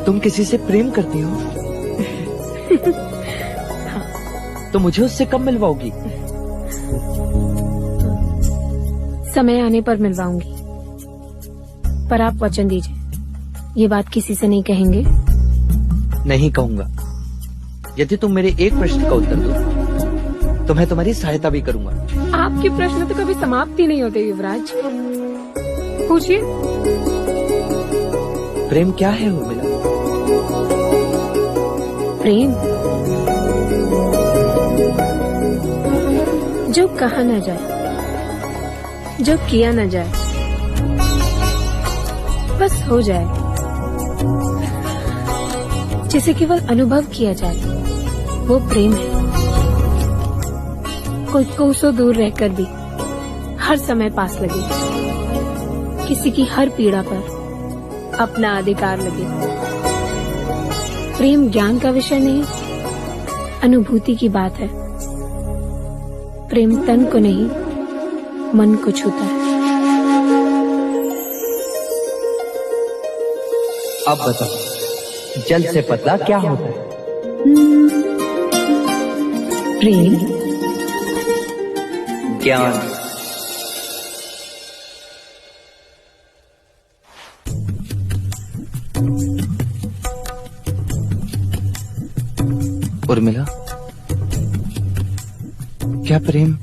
तुम किसी से प्रेम करती हो? हाँ। तो मुझे उससे कब मिलवाओगी? समय आने पर मिलवाऊंगी, पर आप वचन दीजिए, ये बात किसी से नहीं कहेंगे? नहीं कहूंगा। यदि तुम मेरे एक प्रश्न का उत्तर दो तो मैं तुम्हारी सहायता भी करूंगा। आपके प्रश्न तो कभी समाप्त ही नहीं होते युवराज, पूछिए। प्रेम क्या है उर्मिला? प्रेम जो कहा न जाए, जो किया न जाए, बस हो जाए, जिसे केवल अनुभव किया जाए, वो प्रेम है। कोई कोसों दूर रहकर भी हर समय पास लगे, किसी की हर पीड़ा पर अपना अधिकार लगे। प्रेम ज्ञान का विषय नहीं, अनुभूति की बात है। प्रेम तन को नहीं, मन को छूता है। अब बताओ, जल से पतला क्या होता है? प्रेम ज्ञान। उर्मिला, क्या प्रेम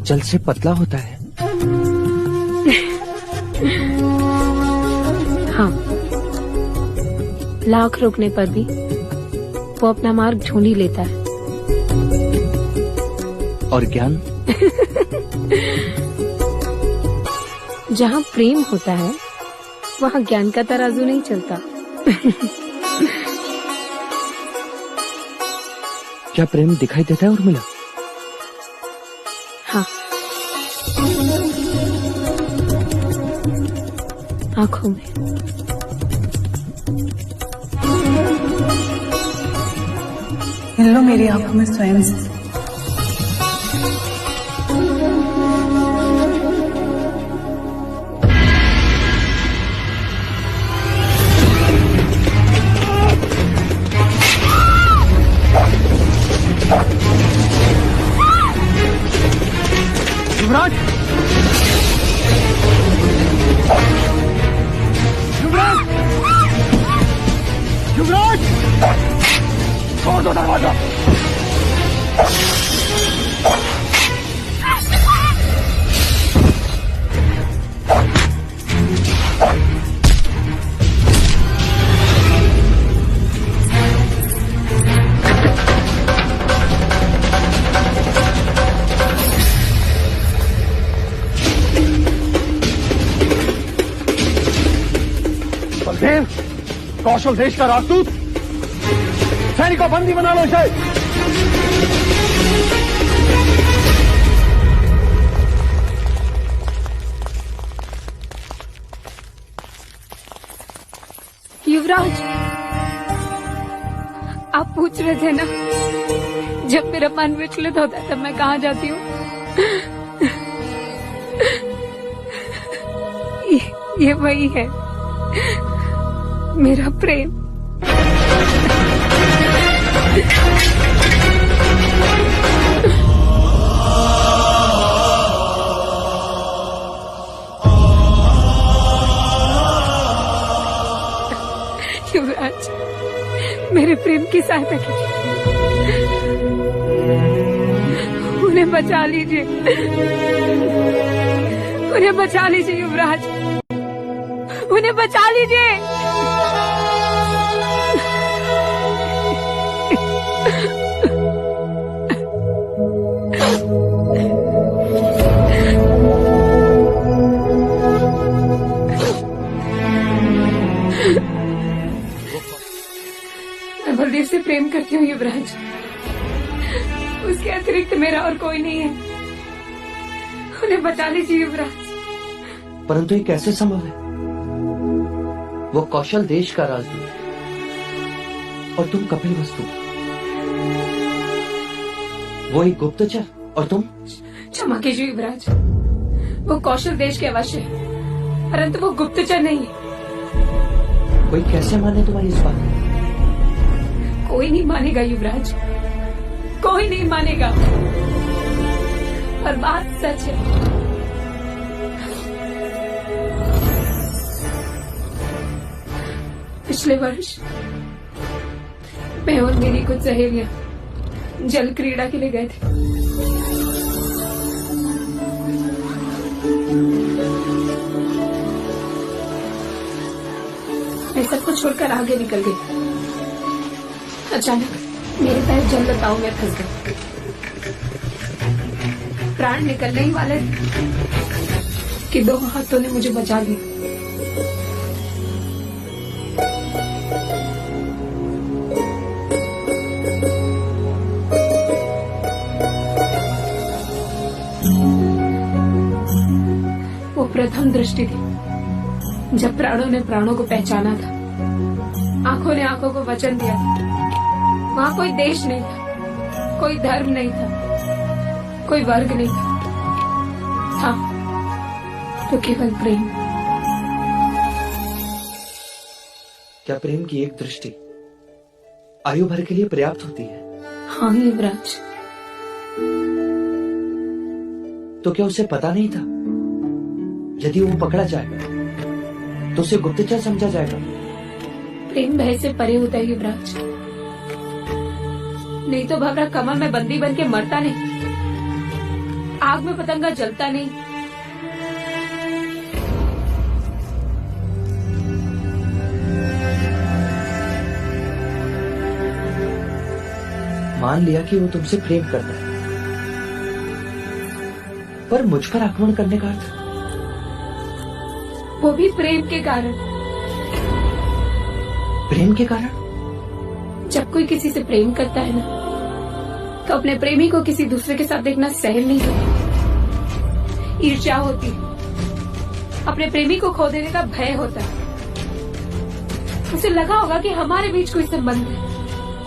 जल से पतला होता है? हाँ, लाख रोकने पर भी वो अपना मार्ग ढूंढ ही लेता है। और ज्ञान? जहाँ प्रेम होता है वहाँ ज्ञान का तराजू नहीं चलता। क्या प्रेम दिखाई देता है उर्मिला? हाँ, आँखों में। मिल लो मेरी आंखों में स्वयं से। युवराज! युवराज! युवराज! छोड़ दो दरवाजा। बलदेव, कौशल देश का राजदूत, सैनिकों बंदी बना लो इसे। युवराज, आप पूछ रहे थे ना, जब मेरा मन विचलित होता है तब मैं कहाँ जाती हूँ? ये वही है, मेरा प्रेम। युवराज, मेरे प्रेम की सहायता कीजिए, उन्हें बचा लीजिए, उन्हें बचा लीजिए युवराज, उन्हें बचा लीजिए। मैं बलदेव से प्रेम करती हूँ युवराज, उसके अतिरिक्त मेरा और कोई नहीं है, उन्हें बचा लीजिए युवराज। परंतु ये कैसे संभव है? वो कौशल देश का राजदूत और तुम कपिलवस्तु, वो एक गुप्तचर और तुम? क्षमा कीजिए युवराज, वो कौशल देश के अवश्य है, परंतु वो गुप्तचर नहीं है। कोई कैसे माने तुम्हारी इस बात? कोई नहीं मानेगा युवराज, कोई नहीं मानेगा, पर बात सच है। पिछले वर्ष मैं और मेरी कुछ सहेलियां जल क्रीड़ा के लिए गए थे। मैं सबको छोड़कर आगे निकल गई। अचानक मेरे पैर जल लताओं में फंस गए। प्राण निकलने ही वाले थे कि दो हाथों ने मुझे बचा लिया। वो प्रथम दृष्टि थी जब प्राणों ने प्राणों को पहचाना था, आंखों ने आंखों को वचन दिया। वहां कोई देश नहीं था, कोई धर्म नहीं था, कोई वर्ग नहीं था तो केवल प्रेम। क्या प्रेम की एक दृष्टि आयु भर के लिए पर्याप्त होती है? हाँ युवराज। तो क्या उसे पता नहीं था यदि वो पकड़ा जाएगा तो उसे गुप्तचर समझा जाएगा? प्रेम भय से परे होता है युवराज, नहीं तो भवरा कमल में बंदी बन के मरता नहीं, आग में पतंगा जलता नहीं। मान लिया कि वो तुमसे प्रेम करता है, पर मुझ पर आक्रमण करने का अर्थ? वो भी प्रेम के कारण। प्रेम के कारण? जब कोई किसी से प्रेम करता है ना, तो अपने प्रेमी को किसी दूसरे के साथ देखना सहन नहीं होता। ईर्ष्या होती है, अपने प्रेमी को खो देने का भय होता है। उसे लगा होगा कि हमारे बीच कोई संबंध है,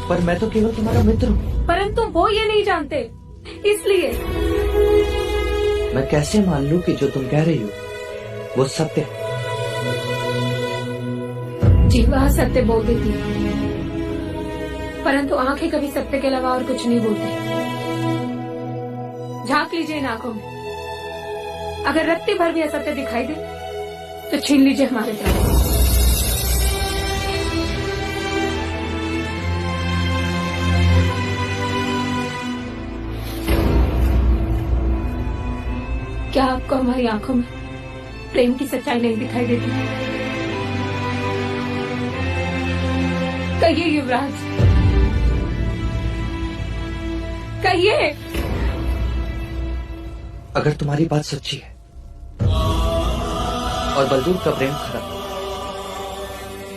पर मैं तो केवल तुम्हारा मित्र हूँ। परंतु वो ये नहीं जानते, इसलिए। मैं कैसे मान लूं कि जो तुम कह रही हो वो सत्य है? जीवा सत्य बोल देती है, परंतु आंखें कभी सत्य के अलावा और कुछ नहीं बोलती। झांक लीजिए इन आंखों में, अगर रत्ती भर भी असत्य दिखाई दे तो छीन लीजिए हमारे प्राण। क्या आपको हमारी आंखों में प्रेम की सच्चाई नहीं दिखाई देती? कहिए युवराज, कहिए। अगर तुम्हारी बात सच्ची है और बलदेव का प्रेम खरा,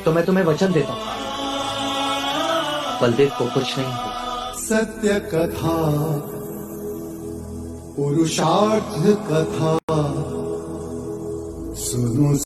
तो मैं तुम्हें वचन देता हूं, बलदेव को कुछ नहीं होगा। सत्य कथा, पुरुषार्थ कथा सुनो।